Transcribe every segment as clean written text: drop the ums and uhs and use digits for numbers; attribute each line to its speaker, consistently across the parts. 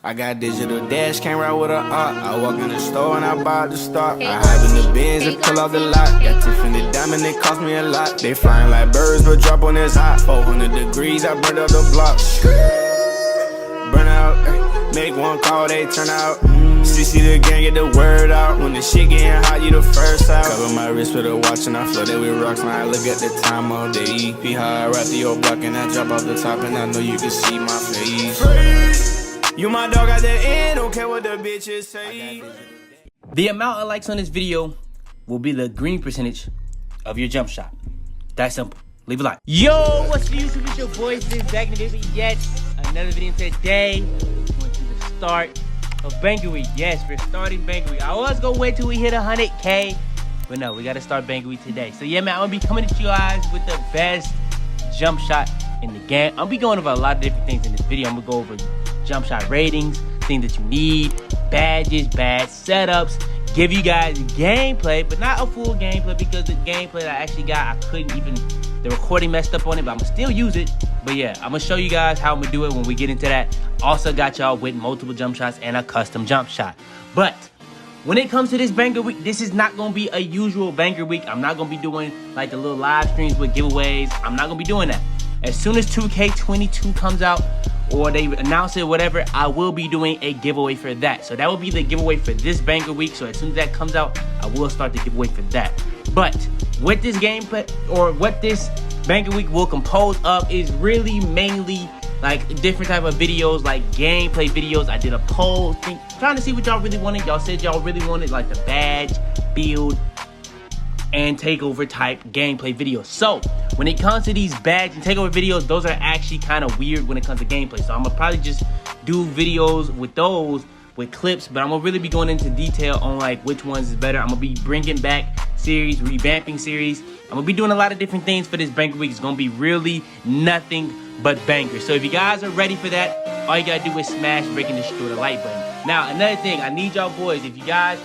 Speaker 1: I got digital dash, came right with a I walk in the store and I bought the stock. I hide in the bins and pull out the lot. Got Tiffany diamond, it cost me a lot. They flying like birds, but drop on this hot. 400 degrees, I burned up the block. Burn out, make one call, they turn out. CC the gang, get the word out. When the shit getting hot, you the first out. Cover my wrist with a watch and I flood it with rocks. Now I look at the time all day. Be high, right through your block and I drop off the top. And I know you can see my face. You my dog at the end, don't care what the bitches say.
Speaker 2: The amount of likes on this video will be the green percentage of your jump shot. That simple. Leave a like. Yo, what's the YouTube? It's your boy VIDS back in the video yet. Another video today. Going to the start of Banker Week. Yes, we're starting Banker Week. I was gonna wait till we hit 100K, but no, we gotta start Banker Week today. So yeah, man, I'm gonna be coming at you guys with the best jump shot in the game. I'll be going over a lot of different things in this video. I'm gonna go over jump shot ratings, things that you need, badges, bad setups, give you guys gameplay, but not a full gameplay because the gameplay that I actually got, I couldn't even, the recording messed up on it, but I'm gonna still use it. But yeah, I'm gonna show you guys how I'm gonna do it when we get into that. Also got y'all with multiple jump shots and a custom jump shot. But when it comes to this Banker Week, this is not gonna be a usual Banker Week. I'm not gonna be doing like the little live streams with giveaways. I'm not gonna be doing that. As soon as 2K22 comes out, or they announce it, whatever, I will be doing a giveaway for that. So that will be the giveaway for this Banker Week. So as soon as that comes out, I will start the giveaway for that. But what this gameplay, or what this Banker Week will compose of, is really mainly like different type of videos, like gameplay videos. I did a poll thing, trying to see what y'all really wanted. Y'all said y'all really wanted like the badge, build, and takeover type gameplay videos. So when it comes to these badge and takeover videos, those are actually kind of weird when it comes to gameplay. So I'm gonna probably just do videos with those, with clips, but I'm gonna really be going into detail on like which ones is better. I'm gonna be bringing back series, revamping series. I'm gonna be doing a lot of different things for this Banker Week. It's gonna be really nothing but bangers. So if you guys are ready for that, all you gotta do is smash, break, and destroy the like button. Now, another thing, I need y'all boys, if you guys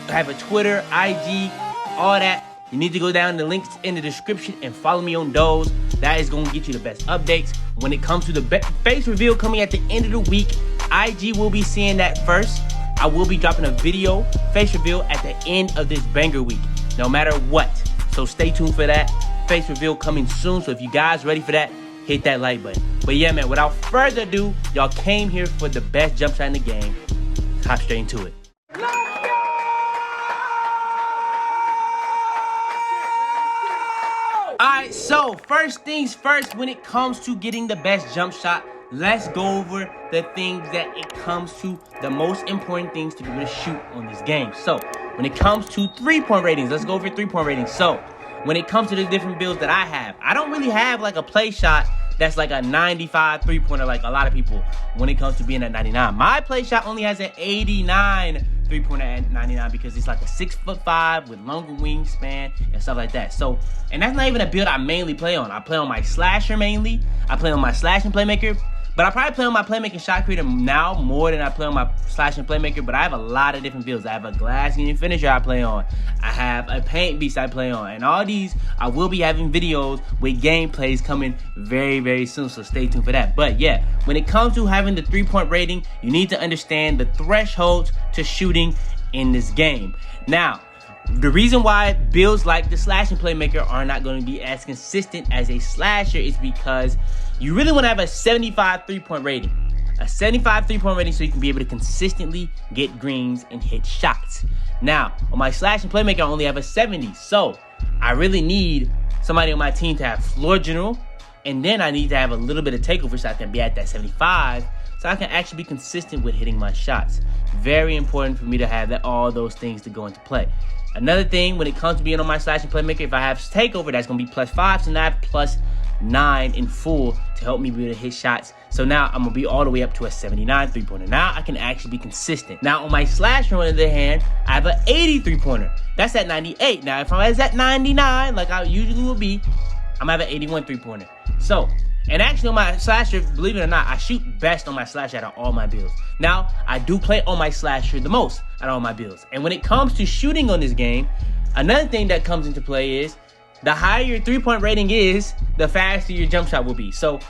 Speaker 2: have a Twitter, IG, all that, you need to go down the links in the description and follow me on those. That is going to get you the best updates. When it comes to the face reveal coming at the end of the week, IG will be seeing that first. I will be dropping a video face reveal at the end of this Banker Week, no matter what. So stay tuned for that. Face reveal coming soon. So if you guys ready for that, hit that like button. But yeah, man, without further ado, y'all came here for the best jump shot in the game. Let's hop straight into it. Alright, so first things first, when it comes to getting the best jump shot, let's go over the things that it comes to, the most important things to be able to shoot on this game. So when it comes to 3-point ratings, let's go over 3-point ratings. So when it comes to the different builds that I have, I don't really have like a play shot that's like a 95 3-pointer like a lot of people when it comes to being at 99. My play shot only has an 89 3-pointer at 99 because it's like a 6'5" with longer wingspan and stuff like that. So, and that's not even a build I mainly play on. I play on my slasher mainly. I play on my slashing playmaker. But I probably play on my playmaking shot creator now more than I play on my slashing playmaker. But I have a lot of different builds. I have a glass union finisher I play on. I have a paint beast I play on. And all these, I will be having videos with gameplays coming very, very soon. So stay tuned for that. But yeah, when it comes to having the 3-point rating, you need to understand the thresholds to shooting in this game. Now, the reason why builds like the slashing playmaker are not going to be as consistent as a slasher is because you really want to have a 75 3-point rating. A 75 3-point rating so you can be able to consistently get greens and hit shots. Now, on my slashing playmaker, I only have a 70. So, I really need somebody on my team to have floor general. And then I need to have a little bit of takeover so I can be at that 75. So I can actually be consistent with hitting my shots. Very important for me to have that, all those things to go into play. Another thing, when it comes to being on my slashing playmaker, if I have takeover, that's going to be +5. So now I have +9 in full to help me be able to hit shots. So now I'm going to be all the way up to a 79 3-pointer. Now I can actually be consistent. Now on my slasher, on the other hand, I have an 80 3-pointer. That's at 98. Now if I was at 99, like I usually will be, I'm going to have an 81 3-pointer. So, and actually on my slasher, believe it or not, I shoot best on my slasher out of all my builds. Now, I do play on my slasher the most out of all my builds. And when it comes to shooting on this game, another thing that comes into play is the higher your 3-point rating is, the faster your jump shot will be. So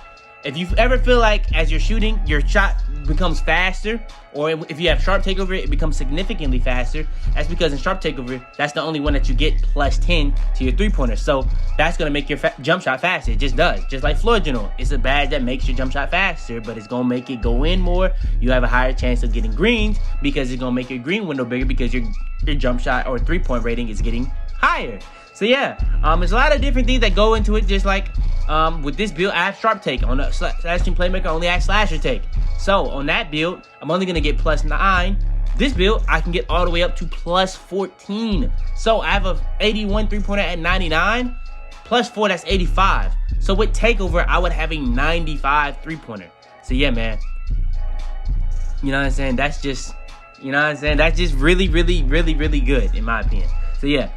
Speaker 2: if you ever feel like as you're shooting, your shot becomes faster, or if you have sharp takeover, it becomes significantly faster, that's because in sharp takeover, that's the only one that you get plus 10 to your three-pointer. So that's going to make your jump shot faster. It just does. Just like floor general. It's a badge that makes your jump shot faster, but it's going to make it go in more. You have a higher chance of getting greens because it's going to make your green window bigger because your jump shot or three-point rating is getting higher. So yeah, there's a lot of different things that go into it. Just like with this build, I have sharp take. On the slashing playmaker, I only have slasher take. So on that build, I'm only gonna get plus 9. This build, I can get all the way up to plus 14. So I have a 81 three-pointer at 99. Plus 4, that's 85. So with takeover, I would have a 95 three-pointer. So yeah, man. You know what I'm saying? That's just, you know what I'm saying? That's just really, really, really, really good in my opinion. So yeah.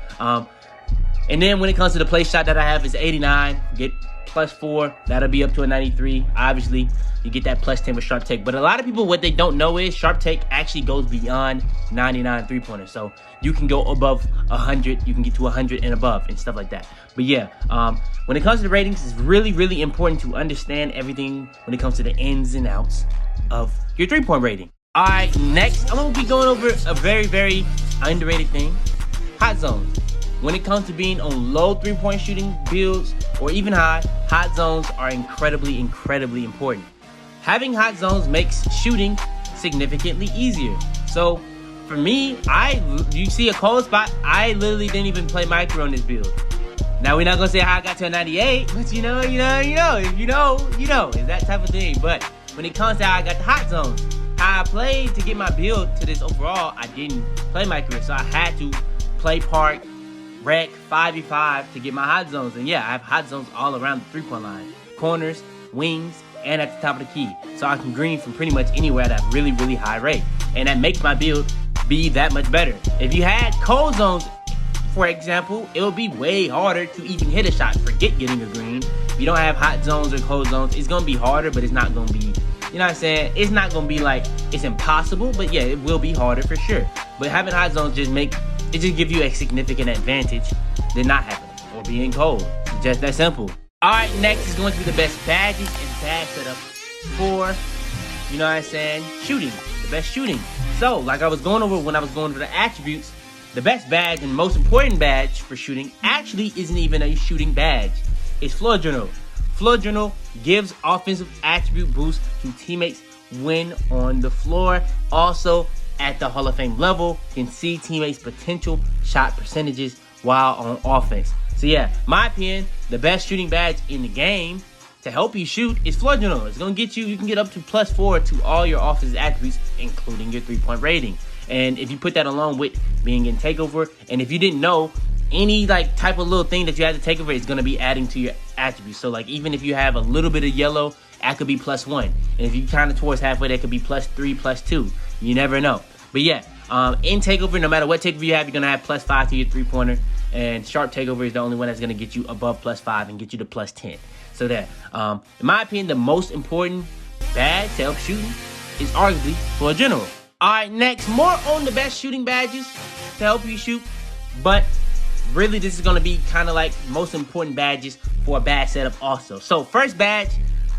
Speaker 2: And then when it comes to the play shot that I have is 89, get plus 4, that'll be up to a 93. Obviously, you get that plus 10 with sharp take. But a lot of people, what they don't know is sharp take actually goes beyond 99 three-pointers. So you can go above 100, you can get to 100 and above and stuff like that. But yeah, when it comes to the ratings, it's really, really important to understand everything when it comes to the ins and outs of your three-point rating. All right, next, I'm going to be going over a very, very underrated thing, hot zones. When it comes to being on low three-point shooting builds or even high, hot zones are incredibly, incredibly important. Having hot zones makes shooting significantly easier. So for me, you see a cold spot, I literally didn't even play micro on this build. Now we're not gonna say how I got to a 98, but you know, if you know, it's that type of thing. But when it comes to how I got the hot zones, how I played to get my build to this overall, I didn't play micro, so I had to play park, rec, 5v5 to get my hot zones. And yeah, I have hot zones all around the three-point line. Corners, wings, and at the top of the key. So I can green from pretty much anywhere at a really, really high rate. And that makes my build be that much better. If you had cold zones, for example, it would be way harder to even hit a shot. Forget getting a green. If you don't have hot zones or cold zones, it's going to be harder, but it's not going to be, you know what I'm saying? It's not going to be like, it's impossible, but yeah, it will be harder for sure. But having hot zones just give you a significant advantage than not having it or being cold. Just that simple. All right, next is going to be the best badges and badge setup for, you know what I'm saying, shooting. The best shooting. So, like I was going over when I was going over the attributes, the best badge and most important badge for shooting actually isn't even a shooting badge. It's floor general. Floor general gives offensive attribute boost to teammates when on the floor. Also, at the Hall of Fame level, you can see teammates' potential shot percentages while on offense. So yeah, my opinion, the best shooting badge in the game to help you shoot is floor general. It's gonna get you can get up to plus 4 to all your offensive attributes, including your three-point rating. And if you put that along with being in takeover, and if you didn't know, any like type of little thing that you had to take over is gonna be adding to your attributes. So like even if you have a little bit of yellow, that could be plus 1. And if you count it towards halfway, that could be plus 3, plus 2. You never know. But yeah, in takeover, no matter what takeover you have, you're gonna have plus 5 to your three-pointer. And sharp takeover is the only one that's gonna get you above plus 5 and get you to plus 10. So that, in my opinion, the most important badge to help shooting is arguably floor general. All right, next, more on the best shooting badges to help you shoot. But really, this is gonna be kind of like most important badges for a badge setup also. So first badge,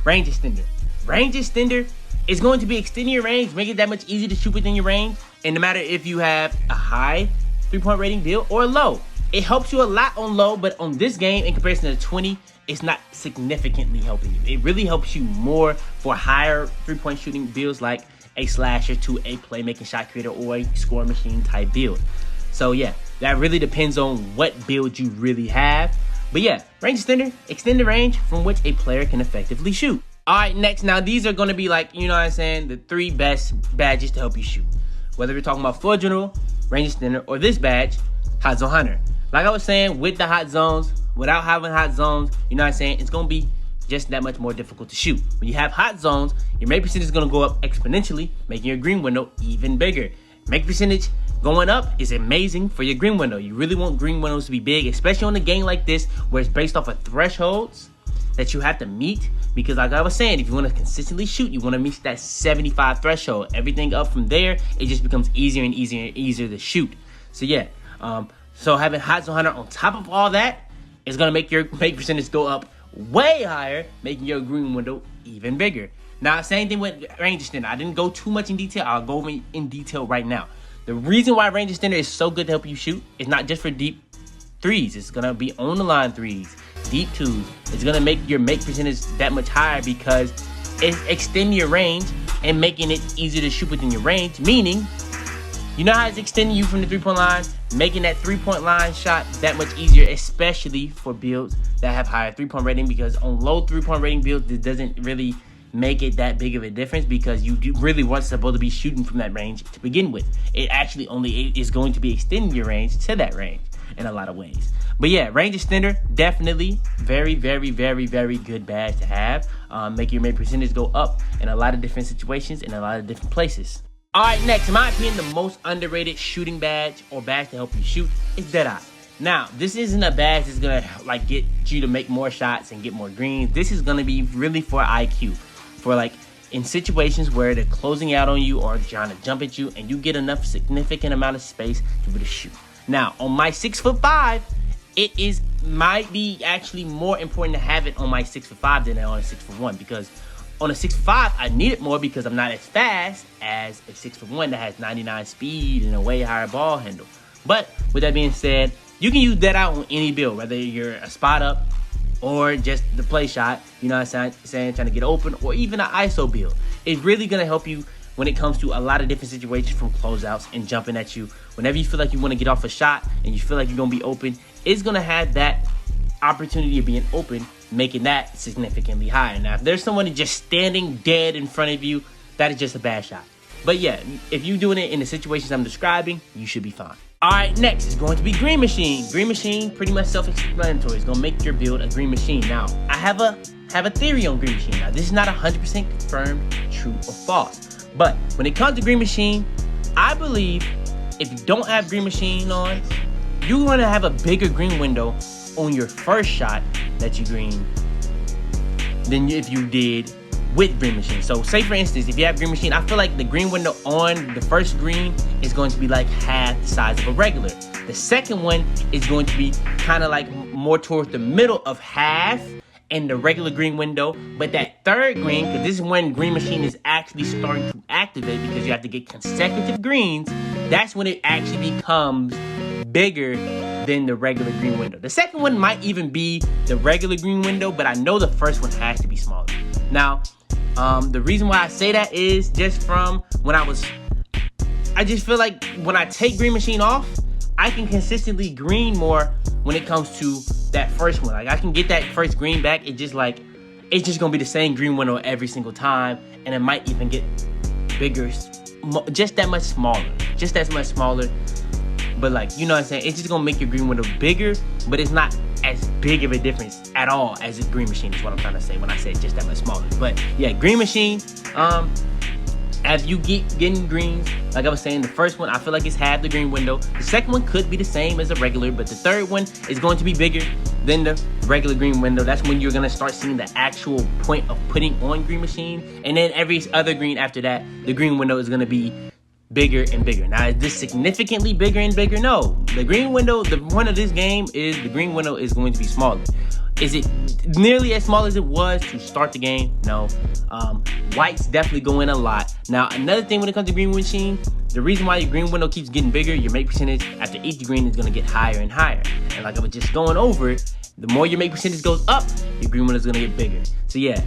Speaker 2: range extender. Range extender is going to be extending your range, making it that much easier to shoot within your range. And no matter if you have a high three-point rating build or a low, it helps you a lot on low, but on this game, in comparison to 20, it's not significantly helping you. It really helps you more for higher three-point shooting builds like a slasher to a playmaking shot creator or a score machine type build. So yeah, that really depends on what build you really have. But yeah, range extender, extend the range from which a player can effectively shoot. All right, next, now these are gonna be like, you know what I'm saying, the 3 best badges to help you shoot. Whether we're talking about floor general, range extender, or this badge, hot zone hunter. Like I was saying, with the hot zones, without having hot zones, you know what I'm saying, it's gonna be just that much more difficult to shoot. When you have hot zones, your make percentage is gonna go up exponentially, making your green window even bigger. Make percentage going up is amazing for your green window. You really want green windows to be big, especially on a game like this where it's based off of thresholds that you have to meet. Because like I was saying, if you want to consistently shoot, you want to meet that 75 threshold. Everything up from there, it just becomes easier and easier and easier to shoot. So yeah, so having hot zone hunter on top of all that is gonna make your make percentage go up way higher, making your green window even bigger. Now, same thing with range extender. I didn't go too much in detail. I'll go in detail right now. The reason why range extender is so good to help you shoot is not just for deep threes. It's gonna be on the line threes, deep twos. It's gonna make your make percentage that much higher because it's extending your range and making it easier to shoot within your range. Meaning, you know how it's extending you from the three-point line, making that three-point line shot that much easier, especially for builds that have higher three-point rating, because on low three-point rating builds, this doesn't really make it that big of a difference because you really weren't supposed to be shooting from that range to begin with. It actually only is going to be extending your range to that range in a lot of ways. But yeah, range extender, definitely very, very, very, very good badge to have. Make your make percentage go up in a lot of different situations in a lot of different places. All right, next, in my opinion, the most underrated shooting badge or badge to help you shoot is Deadeye. Now, this isn't a badge that's gonna like get you to make more shots and get more greens. This is gonna be really for IQ, for like in situations where they're closing out on you or trying to jump at you and you get enough significant amount of space to be able to shoot. Now, on my 6'5", it might be actually more important to have it on my 6'5" than on a 6'1", because on a 6'5", I need it more because I'm not as fast as a 6'1" that has 99 speed and a way higher ball handle. But with that being said, you can use Deadeye on any build, whether you're a spot up or just the play shot, you know what I'm saying, trying to get open, or even an ISO build. It's really gonna help you when it comes to a lot of different situations, from closeouts and jumping at you. Whenever you feel like you wanna get off a shot and you feel like you're gonna be open, it's gonna have that opportunity of being open, making that significantly higher. Now, if there's someone just standing dead in front of you, that is just a bad shot. But yeah, if you're doing it in the situations I'm describing, you should be fine. All right, next is going to be Green Machine. Green Machine, pretty much self-explanatory. It's gonna make your build a Green Machine. Now, I have a theory on Green Machine. Now, this is not 100% confirmed, true or false. But when it comes to Green Machine, I believe if you don't have Green Machine on, you're gonna have a bigger green window on your first shot that you green than if you did with Green Machine. So say for instance, if you have Green Machine, I feel like the green window on the first green is going to be like half the size of a regular. The second one is going to be kind of like more towards the middle of half and the regular green window. But that third green, because this is when Green Machine is actually starting to activate, because you have to get consecutive greens, that's when it actually becomes bigger than the regular green window. The second one might even be the regular green window, but I know the first one has to be smaller. Now, the reason why I say that is just from when I just feel like when I take Green Machine off, I can consistently green more when it comes to that first one. Like I can get that first green back. It's just gonna be the same green window every single time, and it might even get bigger, just that much smaller, But like, you know what I'm saying? It's just gonna make your green window bigger, but it's not as big of a difference at all as a Green Machine is what I'm trying to say when I say just that much smaller. But yeah, Green Machine, as you getting greens, like I was saying, the first one, I feel like it's half the green window. The second one could be the same as a regular, but the third one is going to be bigger than the regular green window. That's when you're gonna start seeing the actual point of putting on Green Machine. And then every other green after that, the green window is gonna be bigger and bigger. Now, is this significantly bigger and bigger? No. The green window, the point of this game is the green window is going to be smaller. Is it nearly as small as it was to start the game? No. White's definitely going a lot. Now, another thing when it comes to Green Machine, the reason why your green window keeps getting bigger, your make percentage after each green is going to get higher and higher. And like I was just going over, the more your make percentage goes up, your green window is going to get bigger. So yeah,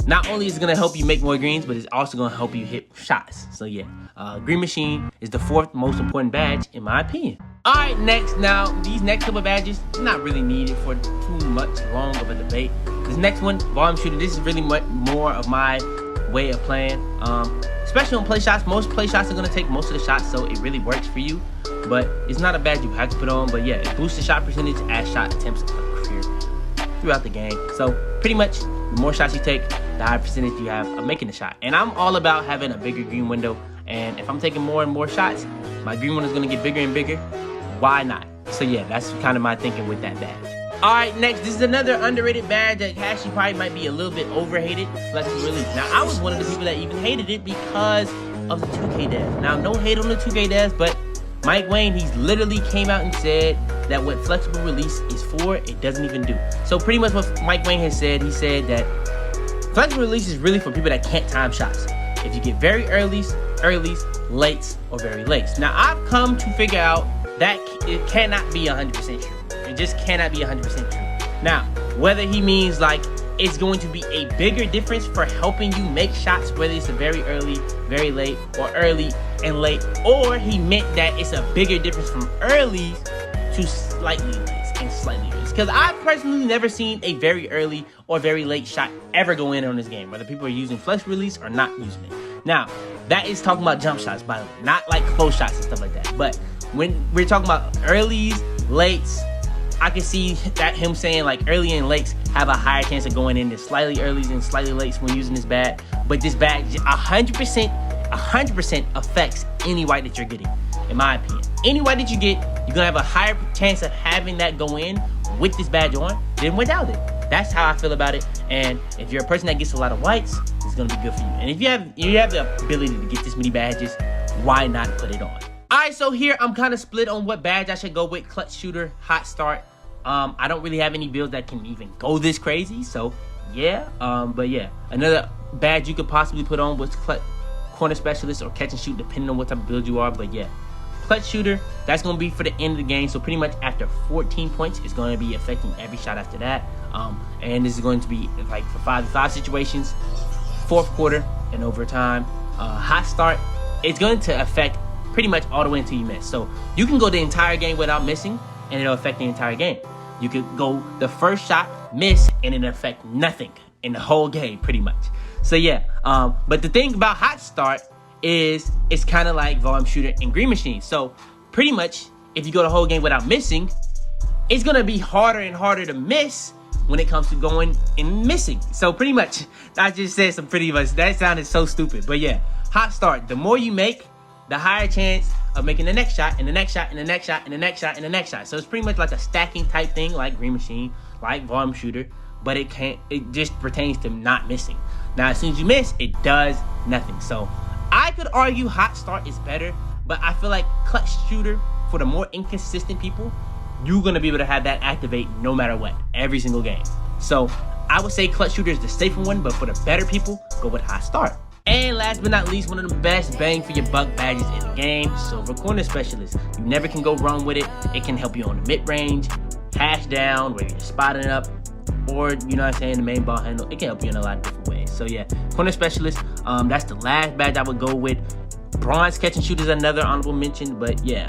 Speaker 2: not only is it going to help you make more greens, but it's also going to help you hit shots. So yeah, Green Machine is the fourth most important badge in my opinion. All right, next. Now, these next couple of badges, not really needed for too much long of a debate. This next one, volume shooter, this is really more of my way of playing. Especially on play shots. Most play shots are going to take most of the shots, so it really works for you. But it's not a badge you have to put on. But yeah, it boosts the shot percentage as shot attempts occur throughout the game. So pretty much, the more shots you take, the higher percentage you have of making the shot. And I'm all about having a bigger green window. And if I'm taking more and more shots, my green window is going to get bigger and bigger. Why not? So yeah, that's kind of my thinking with that badge. All right, next, this is another underrated badge that actually probably might be a little bit overhated, Flexible Release. Now, I was one of the people that even hated it because of the 2K devs. Now, no hate on the 2K devs, but Mike Wayne, he's literally came out and said that what Flexible Release is for, it doesn't even do. So pretty much what Mike Wayne has said, he said that Flexible release is really for people that can't time shots. If you get very earlys, lates, or very lates. Now, I've come to figure out that it cannot be 100% true. It just cannot be 100% true. Now, whether he means like it's going to be a bigger difference for helping you make shots, whether it's a very early, very late, or early and late, or he meant that it's a bigger difference from early to slightly late and slightly early. Because I've personally never seen a very early or very late shot ever go in on this game, whether people are using flex release or not using it. Now, that is talking about jump shots, by the way, not like close shots and stuff like that. But when we're talking about earlys, lates, I can see that him saying like early and lates have a higher chance of going in than slightly earlys and slightly lates when using this bad. But this bad 100% affects any white that you're getting, in my opinion. Any white that you get, you're gonna have a higher chance of having that go in with this badge on than without it. That's how I feel about it. And if you're a person that gets a lot of whites, it's gonna be good for you. And if you have the ability to get this many badges, why not put it on? Alright, so here I'm kind of split on what badge I should go with. Clutch shooter, hot start. I don't really have any builds that can even go this crazy, so yeah. But yeah, another badge you could possibly put on was corner specialist or catch and shoot, depending on what type of build you are. But yeah, clutch shooter, that's going to be for the end of the game. So pretty much after 14 points, it's going to be affecting every shot after that. And this is going to be like for 5v5 situations, fourth quarter and overtime. Hot start, it's going to affect pretty much all the way until you miss. So you can go the entire game without missing and it'll affect the entire game. You could go the first shot, miss, and it'll affect nothing in the whole game pretty much. So yeah, but the thing about hot start is it's kind of like volume shooter and green machine. So pretty much if you go the whole game without missing, it's gonna be harder and harder to miss when it comes to going and missing. So pretty much I just said some pretty much, that sounded so stupid. But yeah, hot start, the more you make, the higher chance of making the next shot and the next shot and the next shot and the next shot and the next shot. So it's pretty much like a stacking type thing, like green machine, like volume shooter, but it just pertains to not missing. Now as soon as you miss, it does nothing. So I could argue hot start is better, but I feel like clutch shooter, for the more inconsistent people, you're gonna be able to have that activate no matter what, every single game. So I would say clutch shooter is the safer one, but for the better people, go with hot start. And last but not least, one of the best bang for your buck badges in the game, Silver Corner Specialist. You never can go wrong with it. It can help you on the mid-range, hash down, where you're spotting up, or, you know what I'm saying, the main ball handle. It can help you in a lot of different ways. So yeah, Corner Specialist, that's the last badge I would go with. Bronze Catch and Shoot is another honorable mention, but yeah,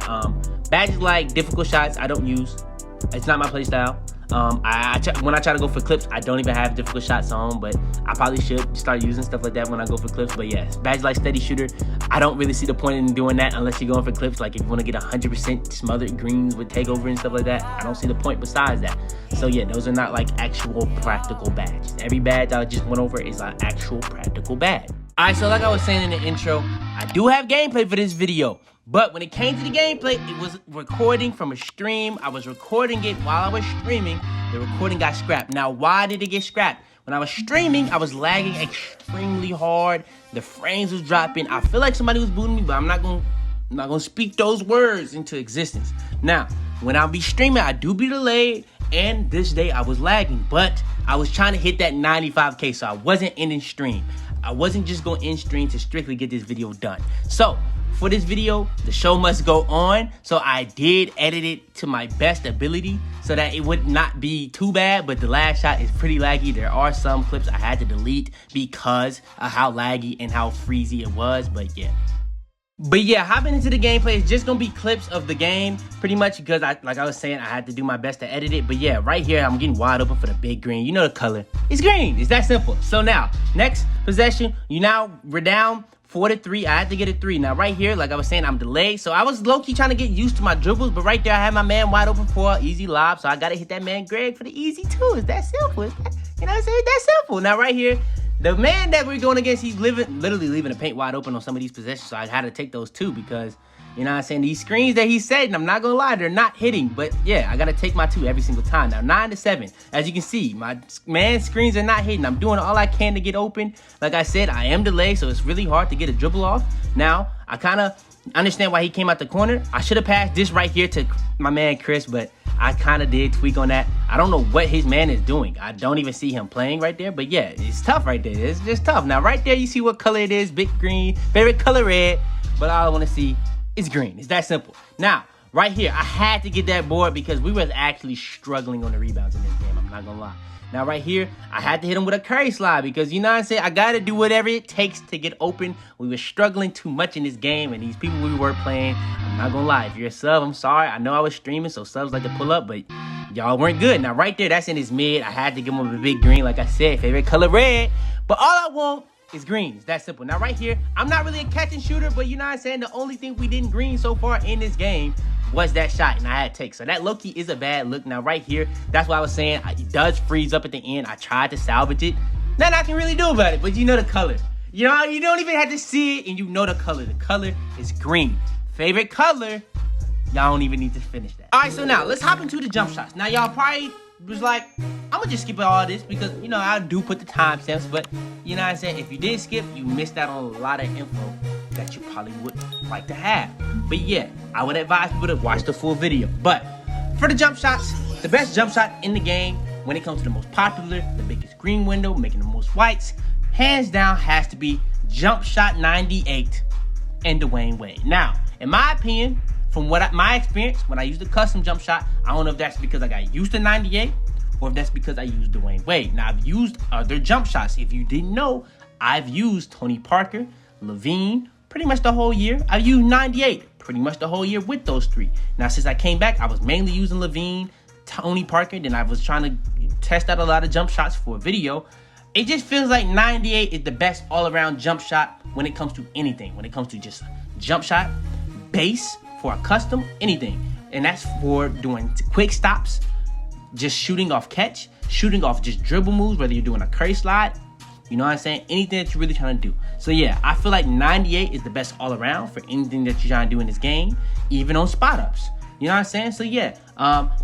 Speaker 2: badges like difficult shots, I don't use. It's not my play style. When I try to go for clips, I don't even have difficult shots on, but I probably should start using stuff like that when I go for clips. But yeah, badge like steady shooter, I don't really see the point in doing that unless you're going for clips. Like if you want to get 100% smothered greens with takeover and stuff like that, I don't see the point besides that. So yeah, those are not like actual practical badges. Every badge I just went over is an actual practical badge. Alright, so like I was saying in the intro, I do have gameplay for this video. But when it came to the gameplay, it was recording from a stream. I was recording it while I was streaming. The recording got scrapped. Now, why did it get scrapped? When I was streaming, I was lagging extremely hard. The frames was dropping. I feel like somebody was booting me, but I'm not gonna speak those words into existence. Now, when I be streaming, I do be delayed. And this day I was lagging, but I was trying to hit that 95K, so I wasn't ending stream. I wasn't just going in stream to strictly get this video done. So for this video, the show must go on. So I did edit it to my best ability so that it would not be too bad, but the last shot is pretty laggy. There are some clips I had to delete because of how laggy and how freezy it was, but yeah. But yeah, hopping into the gameplay is just gonna be clips of the game, pretty much because like I was saying, I had to do my best to edit it. But yeah, right here, I'm getting wide open for the big green. You know the color. It's green. It's that simple. So now, next possession, we're down 4-3. I had to get a 3. Now right here, like I was saying, I'm delayed. So I was low-key trying to get used to my dribbles, but right there, I had my man wide open for an easy lob. So I gotta hit that man Greg for the easy too. It's that simple. You know what I'm saying? That's simple. Now right here, the man that we're going against, he's literally leaving the paint wide open on some of these possessions. So I had to take those too because, you know what I'm saying, these screens that he's setting, I'm not going to lie, they're not hitting. But yeah, I got to take my 2 every single time. Now 9-7, as you can see, my man screens are not hitting. I'm doing all I can to get open. Like I said, I am delayed, so it's really hard to get a dribble off. Now, I kind of understand why he came out the corner. I should have passed this right here to my man Chris, but I kind of did tweak on that. I don't know what his man is doing. I don't even see him playing right there. But yeah, it's tough right there. It's just tough. Now right there, you see what color it is. Big green. Favorite color red. But all I want to see is green. It's that simple. Now, right here, I had to get that board because we was actually struggling on the rebounds in this game. I'm not going to lie. Now, right here, I had to hit him with a curry slide because, you know what I'm saying? I got to do whatever it takes to get open. We were struggling too much in this game, and these people we were playing, I'm not going to lie. If you're a sub, I'm sorry. I know I was streaming, so subs like to pull up, but y'all weren't good. Now, right there, that's in his mid. I had to give him a big green, like I said. Favorite color, red. But all I want is green. It's that simple. Now, right here, I'm not really a catch and shooter, but you know what I'm saying? The only thing we didn't green so far in this game was that shot, and I had to take. So that low-key is a bad look. Now, right here, that's why I was saying it does freeze up at the end. I tried to salvage it. Nothing I can really do about it, but you know the color. You know, you don't even have to see it, and you know the color. The color is green. Favorite color, y'all don't even need to finish that. All right, so now, let's hop into the jump shots. Now, y'all probably was like, I'm going to just skip all this because, you know, I do put the timestamps, but, you know what I'm saying? If you did skip, you missed out on a lot of info that you probably would like to have. But yeah, I would advise people to watch the full video. But for the jump shots, the best jump shot in the game when it comes to the most popular, the biggest green window, making the most whites, hands down has to be Jumpshot 98 and Dwayne Wade. Now, in my opinion, from my experience, when I use the custom jump shot, I don't know if that's because I got used to 98 or if that's because I used Dwayne Wade. Now, I've used other jump shots. If you didn't know, I've used Tony Parker, Levine, pretty much the whole year. I used 98 pretty much the whole year with those three. Now, since I came back, I was mainly using Levine, Tony Parker, then I was trying to test out a lot of jump shots for a video. It just feels like 98 is the best all-around jump shot when it comes to anything. When it comes to just jump shot, base, for a custom, anything. And that's for doing quick stops, just shooting off catch, shooting off just dribble moves, whether you're doing a curry slide, you know what I'm saying? Anything that you're really trying to do. So yeah, I feel like 98 is the best all around for anything that you're trying to do in this game, even on spot ups. You know what I'm saying? So yeah,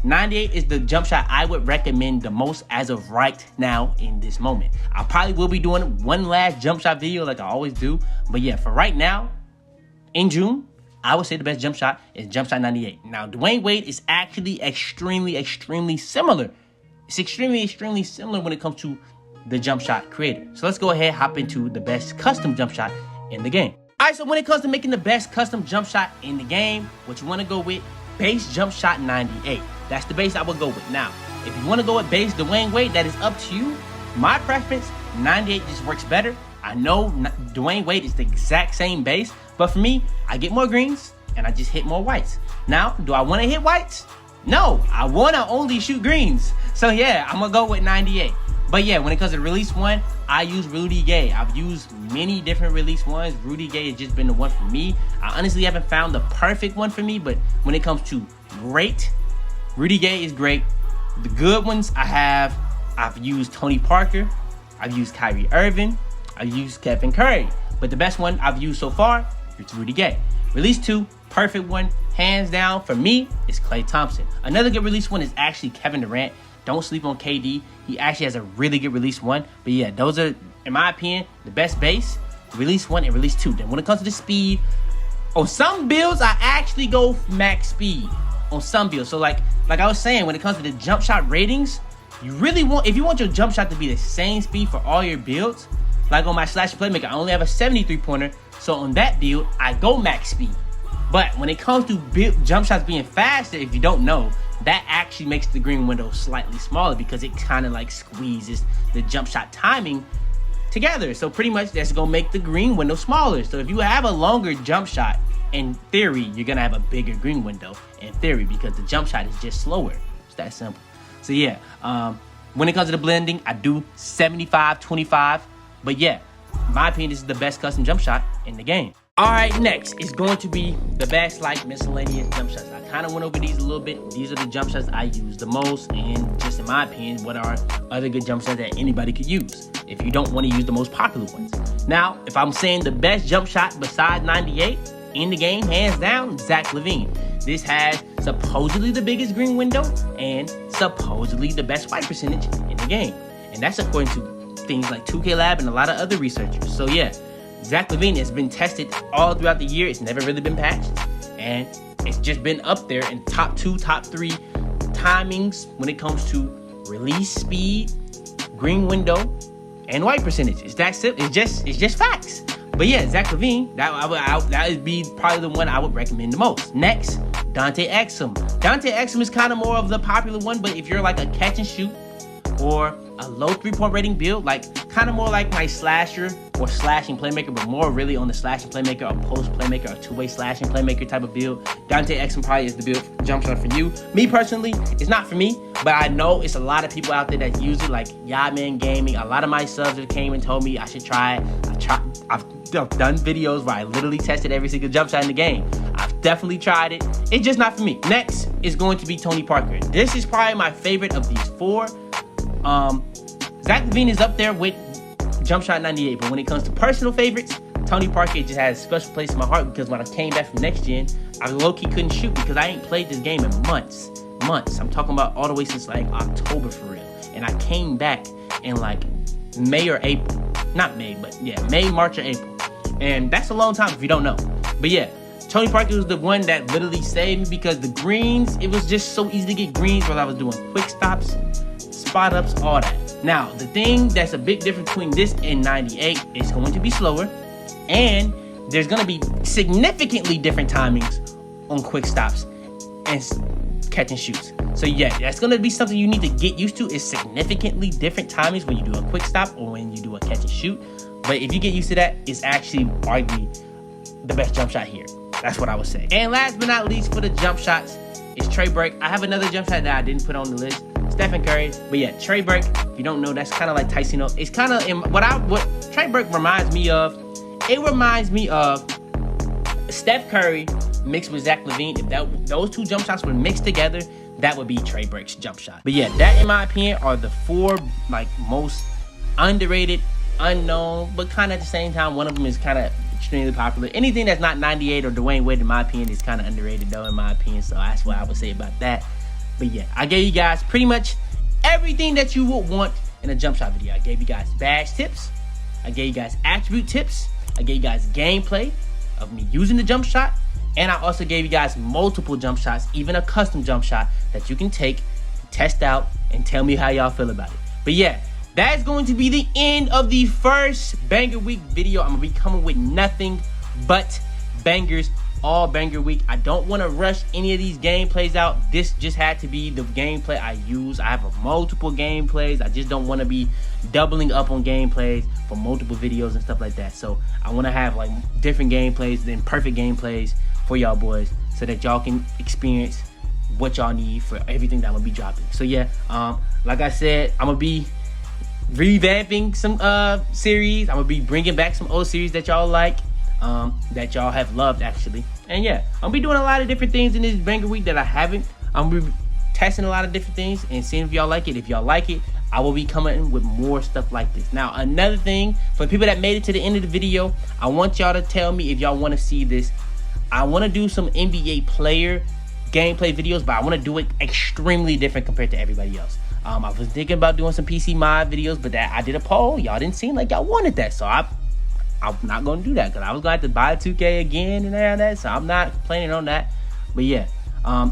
Speaker 2: 98 is the jump shot I would recommend the most as of right now in this moment. I probably will be doing one last jump shot video like I always do. But yeah, for right now, in June, I would say the best jump shot is Jumpshot 98. Now, Dwayne Wade is actually extremely similar. It's extremely similar when it comes to the jump shot creator. So let's go ahead and hop into the best custom jump shot in the game. All right, so when it comes to making the best custom jump shot in the game, what you want to go with, base jump shot 98. That's the base I would go with. Now, if you want to go with base Dwayne Wade, that is up to you. My preference, 98 just works better. I know Dwayne Wade is the exact same base, but for me, I get more greens and I just hit more whites. Now, do I want to hit whites? No, I want to only shoot greens. So yeah, I'm going to go with 98. But yeah, when it comes to release one, I use Rudy Gay. I've used many different release ones. Rudy Gay has just been the one for me. I honestly haven't found the perfect one for me, but when it comes to great, Rudy Gay is great. The good ones I've used Tony Parker. I've used Kyrie Irving. I've used Kevin Curry. But the best one I've used so far is Rudy Gay. Release 2, perfect one, hands down for me, is Klay Thompson. Another good release one is actually Kevin Durant. Don't sleep on KD. He actually has a really good release 1. But yeah, those are, in my opinion, the best base. Release 1 and release 2. Then when it comes to the speed, on some builds, I actually go max speed. On some builds. So like I was saying, when it comes to the jump shot ratings, you really want, if you want your jump shot to be the same speed for all your builds, like on my Slash Playmaker, I only have a 73 pointer. So on that build, I go max speed. But when it comes to jump shots being faster, if you don't know, that actually makes the green window slightly smaller because it kind of like squeezes the jump shot timing together. So pretty much that's going to make the green window smaller. So if you have a longer jump shot, in theory, you're going to have a bigger green window in theory because the jump shot is just slower. It's that simple. So yeah, when it comes to the blending, I do 75-25. But yeah, in my opinion, this is the best custom jump shot in the game. All right, next is going to be the best like miscellaneous jump shots. I kind of went over these a little bit. These are the jump shots I use the most, and just in my opinion, what are other good jump shots that anybody could use if you don't want to use the most popular ones. Now, if I'm saying the best jump shot besides 98 in the game, hands down, Zach LaVine. This has supposedly the biggest green window and supposedly the best white percentage in the game, and that's according to things like 2K Lab and a lot of other researchers. So yeah, Zach LaVine has been tested all throughout the year. It's never really been patched, and it's just been up there in top 2, top 3 timings when it comes to release speed, green window, and white percentage. It's that simple. It's just facts. But yeah, Zach LaVine, that would be probably the one I would recommend the most. Next, Dante Exum. Dante Exum is kind of more of the popular one, but if you're like a catch and shoot or a low 3-point rating build, like kind of more like my slasher or slashing playmaker, but more really on the slashing playmaker or post playmaker or two-way slashing playmaker type of build, Dante Exum probably is the build jump shot for you. Me personally, it's not for me, but I know it's a lot of people out there that use it, like Yadman Gaming. A lot of my subs that came and told me I should try it. I've done videos where I literally tested every single jump shot in the game. I've definitely tried it. It's just not for me. Next is going to be Tony Parker. This is probably my favorite of these four. Zach LaVine is up there with Jumpshot 98, but when it comes to personal favorites, Tony Parker just has a special place in my heart because when I came back from next gen, I low-key couldn't shoot because I ain't played this game in months. I'm talking about all the way since like October for real. And I came back in like May or April. Not May, but yeah, May, March, or April. And that's a long time if you don't know. But yeah, Tony Parker was the one that literally saved me because the greens, it was just so easy to get greens while I was doing quick stops, spot ups, all that. Now, the thing that's a big difference between this and 98 is going to be slower, and there's going to be significantly different timings on quick stops and catch and shoots. So yeah, that's going to be something you need to get used to, is significantly different timings when you do a quick stop or when you do a catch and shoot. But if you get used to that, it's actually arguably the best jump shot here. That's what I would say. And last but not least for the jump shots is Trey Burke. I have another jump shot that I didn't put on the list, Stephen Curry. But yeah, Trey Burke, if you don't know, that's kind of like Tyson. It's kind of what Trey Burke reminds me of. It reminds me of Steph Curry mixed with Zach LaVine. If those two jump shots were mixed together, that would be Trey Burke's jump shot. But yeah, that in my opinion are the four like most underrated, unknown, but kind of at the same time, one of them is kind of extremely popular. Anything that's not 98 or Dwayne Wade, in my opinion, is kind of underrated though, in my opinion. So that's what I would say about that. But yeah, I gave you guys pretty much everything that you would want in a jump shot video. I gave you guys badge tips. I gave you guys attribute tips. I gave you guys gameplay of me using the jump shot. And I also gave you guys multiple jump shots, even a custom jump shot that you can take, test out, and tell me how y'all feel about it. But yeah, that's going to be the end of the first Banger Week video. I'm going to be coming with nothing but bangers all Banger Week. I don't want to rush any of these gameplays out. This just had to be the gameplay I use. I have multiple gameplays. I just don't want to be doubling up on gameplays for multiple videos and stuff like that. So I want to have like different gameplays than perfect gameplays for y'all boys so that y'all can experience what y'all need for everything that I'm gonna be dropping. So yeah, like I said, I'm gonna be revamping some series. I'm gonna be bringing back some old series that y'all like, that y'all have loved actually. And yeah, I'm gonna be doing a lot of different things in this Banger Week that I haven't. I'm gonna be testing a lot of different things and seeing if y'all like it. If y'all like it, I will be coming in with more stuff like this. Now, another thing, for people that made it to the end of the video, I want y'all to tell me if y'all want to see this. I want to do some NBA player gameplay videos, but I want to do it extremely different compared to everybody else. I was thinking about doing some PC mod videos, but that I did a poll. Y'all didn't seem like y'all wanted that, so I'm not going to do that because I was going to have to buy 2K again and all that, so I'm not planning on that. But yeah,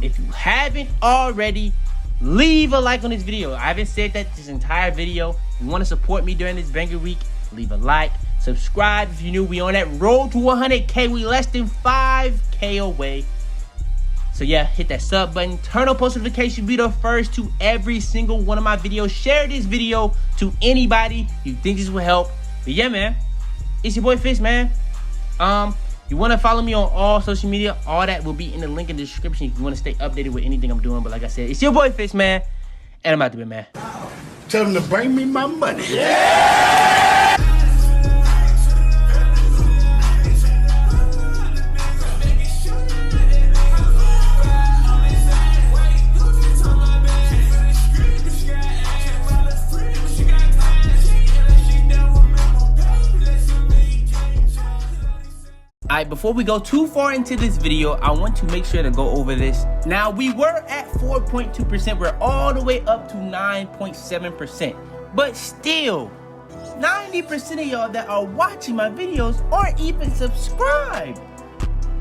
Speaker 2: if you haven't already, leave a like on this video. I haven't said that this entire video. If you want to support me during this Banger Week, leave a like. Subscribe if you're new. We on that road to 100K. We less than 5K away. So yeah, hit that sub button. Turn on post notifications. Be the first to every single one of my videos. Share this video to anybody you think this will help. But yeah, man, it's your boy Fitz, man. You want to follow me on all social media. All that will be in the link in the description if you want to stay updated with anything I'm doing. But like I said, it's your boy Fitz, man. And I'm out there, man.
Speaker 3: Tell them to bring me my money.
Speaker 1: Yeah!
Speaker 2: Alright, before we go too far into this video, I want to make sure to go over this. Now, we were at 4.2%. We're all the way up to 9.7%. But still, 90% of y'all that are watching my videos aren't even subscribed.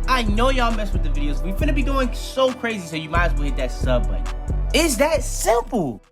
Speaker 2: I know y'all mess with the videos. We finna be going so crazy, so you might as well hit that sub button. It's that simple.